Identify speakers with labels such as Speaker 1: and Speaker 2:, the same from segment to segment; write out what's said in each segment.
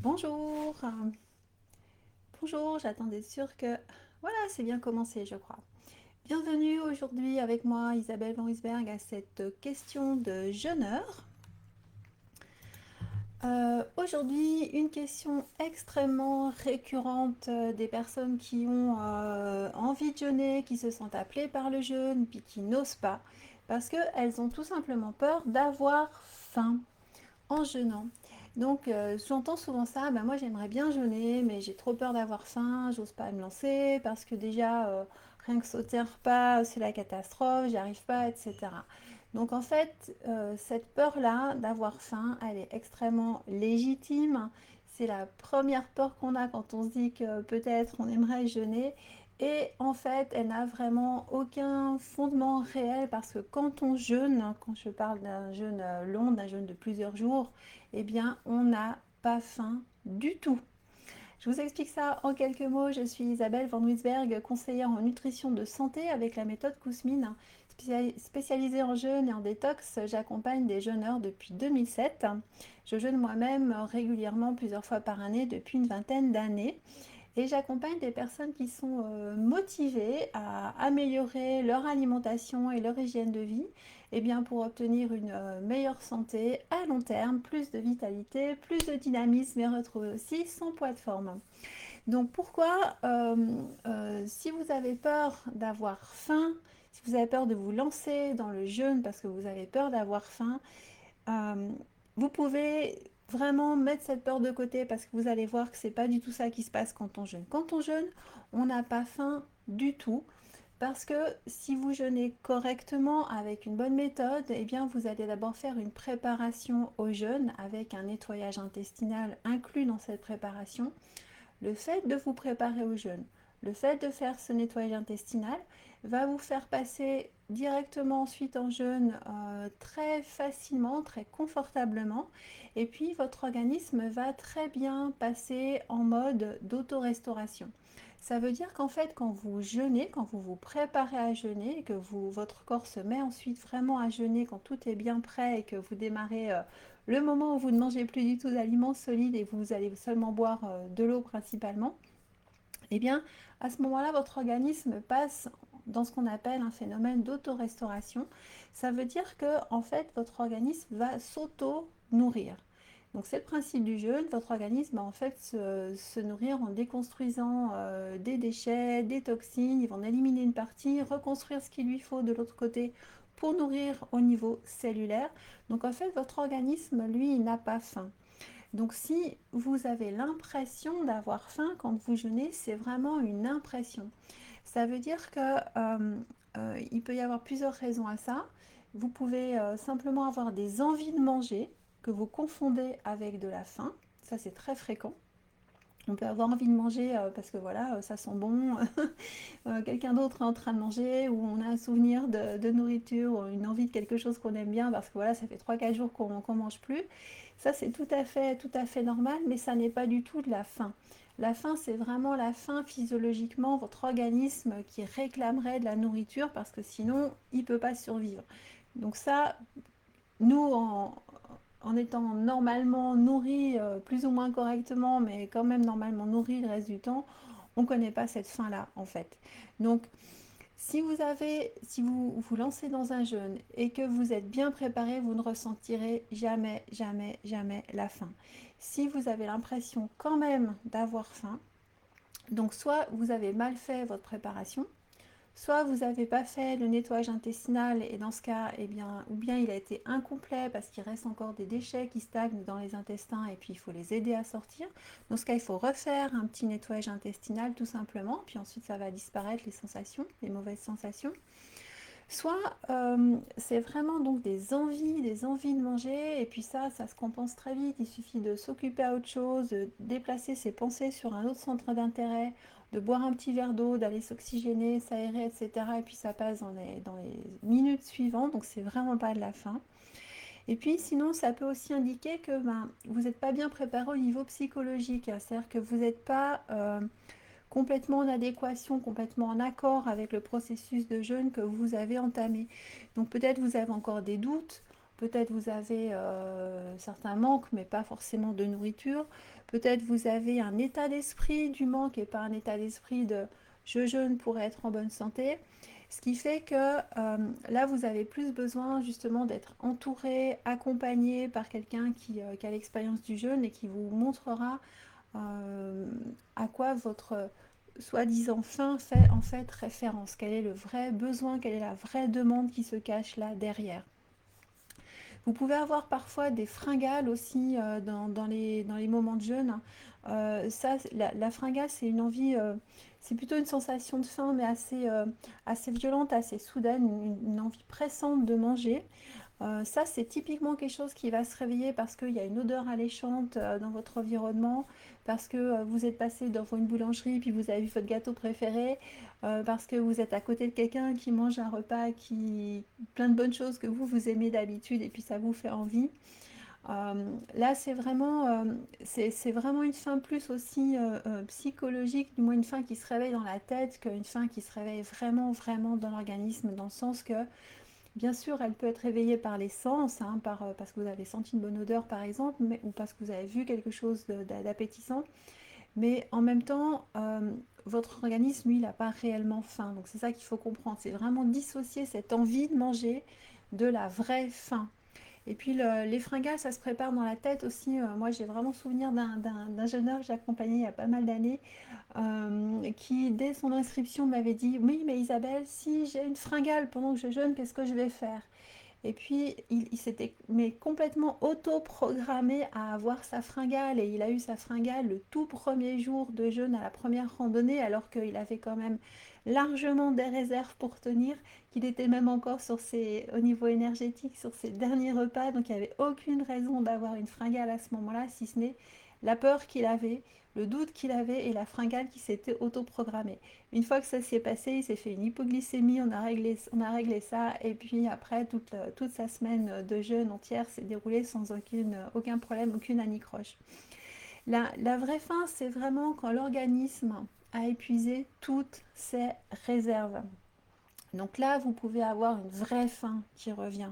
Speaker 1: Bonjour, bonjour, j'attendais d'être sûre que... Voilà, c'est bien commencé, je crois. Bienvenue aujourd'hui avec moi, Isabelle Van Wisberg, à cette question de jeûneur. Aujourd'hui, une question extrêmement récurrente des personnes qui ont envie de jeûner, qui se sentent appelées par le jeûne, puis qui n'osent pas, parce qu'elles ont tout simplement peur d'avoir faim en jeûnant. Donc j'entends souvent ça, ben moi j'aimerais bien jeûner, mais j'ai trop peur d'avoir faim, j'ose pas me lancer, parce que déjà, rien que sauter un repas, c'est la catastrophe, j'y arrive pas, etc. Donc en fait, cette peur-là d'avoir faim, elle est extrêmement légitime. C'est la première peur qu'on a quand on se dit que peut-être on aimerait jeûner. Et en fait, elle n'a vraiment aucun fondement réel parce que quand on jeûne, quand je parle d'un jeûne long, d'un jeûne de plusieurs jours, eh bien, on n'a pas faim du tout. Je vous explique ça en quelques mots. Je suis Isabelle Van Wisberg, conseillère en nutrition de santé avec la méthode Kousmine. Spécialisée en jeûne et en détox, j'accompagne des jeûneurs depuis 2007. Je jeûne moi-même régulièrement plusieurs fois par année depuis une vingtaine d'années. Et j'accompagne des personnes qui sont motivées à améliorer leur alimentation et leur hygiène de vie, eh bien pour obtenir une meilleure santé à long terme, plus de vitalité, plus de dynamisme et retrouver aussi son poids de forme. Donc pourquoi, si vous avez peur d'avoir faim, si vous avez peur de vous lancer dans le jeûne parce que vous avez peur d'avoir faim, euh, vous pouvez vraiment mettre cette peur de côté parce que vous allez voir que c'est pas du tout ça qui se passe quand on jeûne. Quand on jeûne, on n'a pas faim du tout parce que si vous jeûnez correctement avec une bonne méthode, eh bien vous allez d'abord faire une préparation au jeûne avec un nettoyage intestinal inclus dans cette préparation. Le fait de vous préparer au jeûne, le fait de faire ce nettoyage intestinal va vous faire passer directement ensuite en jeûne très facilement, très confortablement. Et puis votre organisme va très bien passer en mode d'auto-restauration. Ça veut dire qu'en fait, quand vous jeûnez, quand vous vous préparez à jeûner, que votre corps se met ensuite vraiment à jeûner, quand tout est bien prêt et que vous démarrez le moment où vous ne mangez plus du tout d'aliments solides et vous allez seulement boire de l'eau principalement, eh bien, à ce moment-là, votre organisme passe dans ce qu'on appelle un phénomène d'auto-restauration. Ça veut dire que, en fait, votre organisme va s'auto-nourrir. Donc c'est le principe du jeûne, votre organisme va en fait se nourrir en déconstruisant des déchets, des toxines, ils vont en éliminer une partie, reconstruire ce qu'il lui faut de l'autre côté pour nourrir au niveau cellulaire. Donc en fait votre organisme, lui, il n'a pas faim. Donc si vous avez l'impression d'avoir faim quand vous jeûnez, c'est vraiment une impression. Ça veut dire que il peut y avoir plusieurs raisons à ça. Vous pouvez simplement avoir des envies de manger que vous confondez avec de la faim. Ça, c'est très fréquent. On peut avoir envie de manger parce que voilà, ça sent bon, quelqu'un d'autre est en train de manger, ou on a un souvenir de nourriture, ou une envie de quelque chose qu'on aime bien parce que voilà, ça fait 3 4 jours qu'on mange plus. Ça, c'est tout à fait normal, mais ça n'est pas du tout de la faim. La faim, c'est vraiment la faim physiologiquement, votre organisme qui réclamerait de la nourriture parce que sinon, il ne peut pas survivre. Donc ça, nous, en étant normalement nourris, plus ou moins correctement, mais quand même normalement nourris le reste du temps, on ne connaît pas cette faim-là, en fait. Donc, si vous vous lancez dans un jeûne et que vous êtes bien préparé, vous ne ressentirez jamais, jamais, jamais la faim. Si vous avez l'impression quand même d'avoir faim, donc soit vous avez mal fait votre préparation, soit vous n'avez pas fait le nettoyage intestinal et dans ce cas, eh bien, ou bien il a été incomplet parce qu'il reste encore des déchets qui stagnent dans les intestins et puis il faut les aider à sortir. Dans ce cas, il faut refaire un petit nettoyage intestinal tout simplement, puis ensuite ça va disparaître les sensations, les mauvaises sensations. Soit c'est vraiment donc des envies de manger, et puis ça se compense très vite. Il suffit de s'occuper à autre chose, de déplacer ses pensées sur un autre centre d'intérêt, de boire un petit verre d'eau, d'aller s'oxygéner, s'aérer, etc. Et puis ça passe dans les minutes suivantes, donc c'est vraiment pas de la faim. Et puis sinon, ça peut aussi indiquer que ben, vous n'êtes pas bien préparé au niveau psychologique, c'est-à-dire que vous n'êtes pas complètement en adéquation, complètement en accord avec le processus de jeûne que vous avez entamé. Donc peut-être vous avez encore des doutes, Peut-être vous avez certains manques, mais pas forcément de nourriture. Peut-être vous avez un état d'esprit du manque et pas un état d'esprit de je jeûne pour être en bonne santé. Ce qui fait que là, vous avez plus besoin justement d'être entouré, accompagné par quelqu'un qui a l'expérience du jeûne et qui vous montrera euh, à quoi votre soi-disant faim fait en fait référence. Quel est le vrai besoin, quelle est la vraie demande qui se cache là derrière. Vous pouvez avoir parfois des fringales aussi dans les moments de jeûne. Ça, la fringale, c'est une envie, c'est plutôt une sensation de faim, mais assez violente, assez soudaine, une envie pressante de manger. Ça, c'est typiquement quelque chose qui va se réveiller parce qu'il y a une odeur alléchante dans votre environnement, parce que vous êtes passé devant une boulangerie, puis vous avez vu votre gâteau préféré, parce que vous êtes à côté de quelqu'un qui mange un repas qui plein de bonnes choses que vous aimez d'habitude, et puis ça vous fait envie. Là, c'est vraiment une faim plus aussi psychologique, du moins une faim qui se réveille dans la tête, qu'une faim qui se réveille vraiment, vraiment dans l'organisme, dans le sens que bien sûr, elle peut être réveillée par les sens, hein, parce que vous avez senti une bonne odeur par exemple, ou parce que vous avez vu quelque chose d'appétissant, mais en même temps, votre organisme, lui, il n'a pas réellement faim. Donc c'est ça qu'il faut comprendre, c'est vraiment dissocier cette envie de manger de la vraie faim. Et puis les fringales, ça se prépare dans la tête aussi. Moi, j'ai vraiment souvenir d'un jeune homme que j'ai accompagné il y a pas mal d'années, qui, dès son inscription, m'avait dit: «Oui, mais Isabelle, si j'ai une fringale pendant que je jeûne, qu'est-ce que je vais faire?» Et puis, il s'était mais complètement auto-programmé à avoir sa fringale. Et il a eu sa fringale le tout premier jour de jeûne à la première randonnée, alors qu'il avait quand même largement des réserves pour tenir, qu'il était même encore au niveau énergétique sur ses derniers repas. Donc, il n'y avait aucune raison d'avoir une fringale à ce moment-là, si ce n'est la peur qu'il avait, le doute qu'il avait et la fringale qui s'était auto-programmée. Une fois que ça s'est passé, il s'est fait une hypoglycémie, on a réglé ça, et puis après, toute sa semaine de jeûne entière s'est déroulée sans aucun problème, aucune anicroche. La vraie faim, c'est vraiment quand l'organisme a épuisé toutes ses réserves. Donc là, vous pouvez avoir une vraie faim qui revient.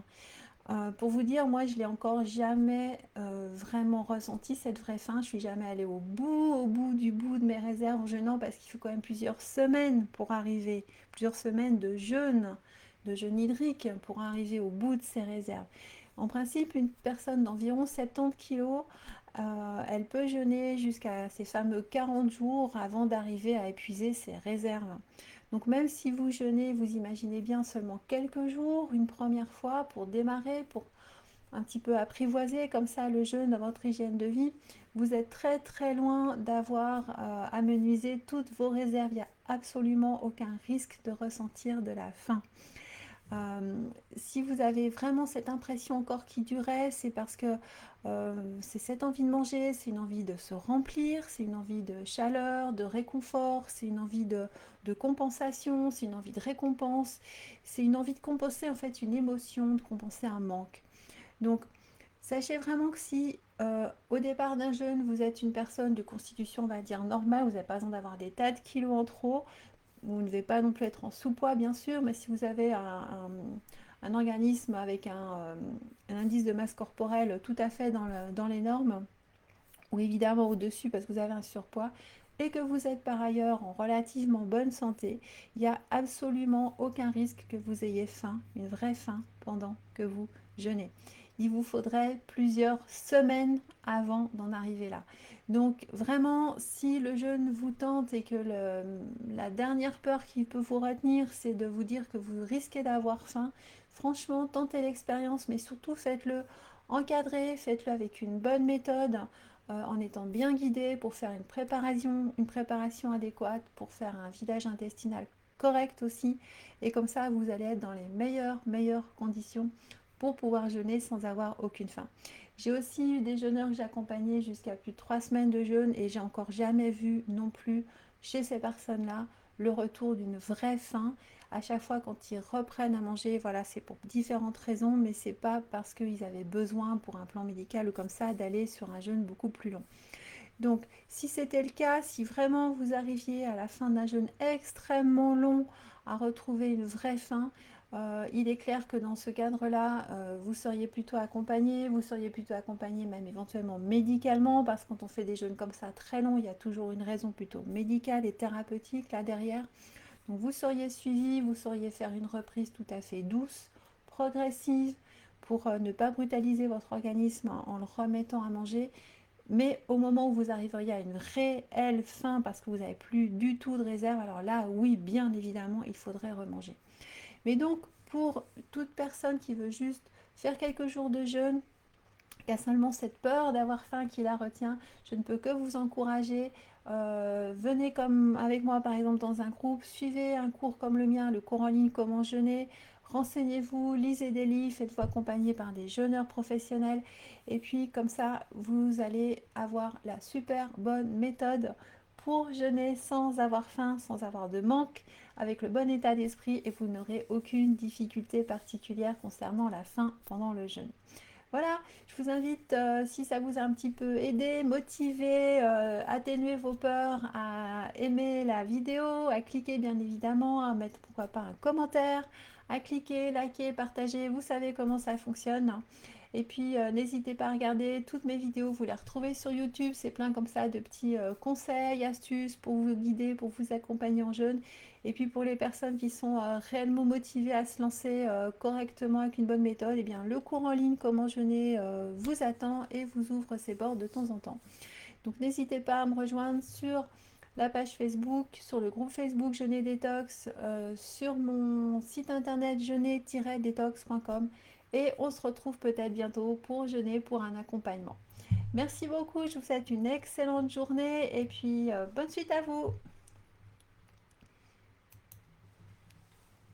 Speaker 1: Pour vous dire, moi, je l'ai encore jamais vraiment ressenti, cette vraie faim. Je suis jamais allée au bout de mes réserves en jeûnant, parce qu'il faut quand même plusieurs semaines pour arriver, plusieurs semaines de jeûne hydrique pour arriver au bout de ses réserves. En principe, une personne d'environ 70 kilos, elle peut jeûner jusqu'à ces fameux 40 jours avant d'arriver à épuiser ses réserves. Donc même si vous jeûnez, vous imaginez bien seulement quelques jours, une première fois pour démarrer, pour un petit peu apprivoiser comme ça le jeûne dans votre hygiène de vie, vous êtes très très loin d'avoir amenuisé toutes vos réserves. Il n'y a absolument aucun risque de ressentir de la faim. Si vous avez vraiment cette impression encore qui durait, c'est parce que c'est cette envie de manger, c'est une envie de se remplir, c'est une envie de chaleur, de réconfort, c'est une envie de compensation, c'est une envie de récompense, c'est une envie de compenser en fait une émotion, de compenser un manque. Donc sachez vraiment que si au départ d'un jeûne, vous êtes une personne de constitution, on va dire, normale, vous n'avez pas besoin d'avoir des tas de kilos en trop, vous ne devez pas non plus être en sous-poids, bien sûr, mais si vous avez un organisme avec un indice de masse corporelle tout à fait dans les normes, ou évidemment au-dessus parce que vous avez un surpoids, et que vous êtes par ailleurs en relativement bonne santé, il n'y a absolument aucun risque que vous ayez faim, une vraie faim, pendant que vous jeûnez. Il vous faudrait plusieurs semaines avant d'en arriver là. Donc vraiment, si le jeûne vous tente et que la dernière peur qui peut vous retenir, c'est de vous dire que vous risquez d'avoir faim, franchement, tentez l'expérience, mais surtout faites-le encadré, faites-le avec une bonne méthode, en étant bien guidé pour faire une préparation adéquate, pour faire un vidage intestinal correct aussi. Et comme ça, vous allez être dans les meilleures conditions pour pouvoir jeûner sans avoir aucune faim. J'ai aussi eu des jeûneurs que j'ai accompagnés jusqu'à plus de 3 semaines de jeûne, et j'ai encore jamais vu non plus chez ces personnes-là le retour d'une vraie faim. À chaque fois quand ils reprennent à manger, voilà, c'est pour différentes raisons, mais c'est pas parce qu'ils avaient besoin pour un plan médical ou comme ça d'aller sur un jeûne beaucoup plus long. Donc si c'était le cas, si vraiment vous arriviez à la fin d'un jeûne extrêmement long à retrouver une vraie faim, Il est clair que dans ce cadre-là, vous seriez plutôt accompagné même éventuellement médicalement, parce que quand on fait des jeûnes comme ça très longs, il y a toujours une raison plutôt médicale et thérapeutique là derrière. Donc vous seriez suivi, vous sauriez faire une reprise tout à fait douce, progressive, pour ne pas brutaliser votre organisme en le remettant à manger. Mais au moment où vous arriveriez à une réelle faim, parce que vous n'avez plus du tout de réserve, alors là, oui, bien évidemment, il faudrait remanger. Mais donc, pour toute personne qui veut juste faire quelques jours de jeûne, qui a seulement cette peur d'avoir faim qui la retient, je ne peux que vous encourager. Venez comme avec moi par exemple dans un groupe, suivez un cours comme le mien, le cours en ligne Comment jeûner, renseignez-vous, lisez des livres, faites-vous accompagner par des jeûneurs professionnels et puis comme ça vous allez avoir la super bonne méthode pour jeûner sans avoir faim, sans avoir de manque, avec le bon état d'esprit et vous n'aurez aucune difficulté particulière concernant la faim pendant le jeûne. Voilà, je vous invite, si ça vous a un petit peu aidé, motivé, atténué vos peurs, à aimer la vidéo, à cliquer bien évidemment, à mettre pourquoi pas un commentaire, à cliquer, liker, partager, vous savez comment ça fonctionne. Et puis n'hésitez pas à regarder toutes mes vidéos, vous les retrouvez sur YouTube, c'est plein comme ça de petits conseils, astuces pour vous guider, pour vous accompagner en jeûne. Et puis pour les personnes qui sont réellement motivées à se lancer correctement avec une bonne méthode, eh bien le cours en ligne Comment jeûner vous attend et vous ouvre ses portes de temps en temps. Donc n'hésitez pas à me rejoindre sur la page Facebook, sur le groupe Facebook Jeûner Détox, sur mon site internet jeûner-détox.com et on se retrouve peut-être bientôt pour jeûner pour un accompagnement. Merci beaucoup, je vous souhaite une excellente journée et puis bonne suite à vous.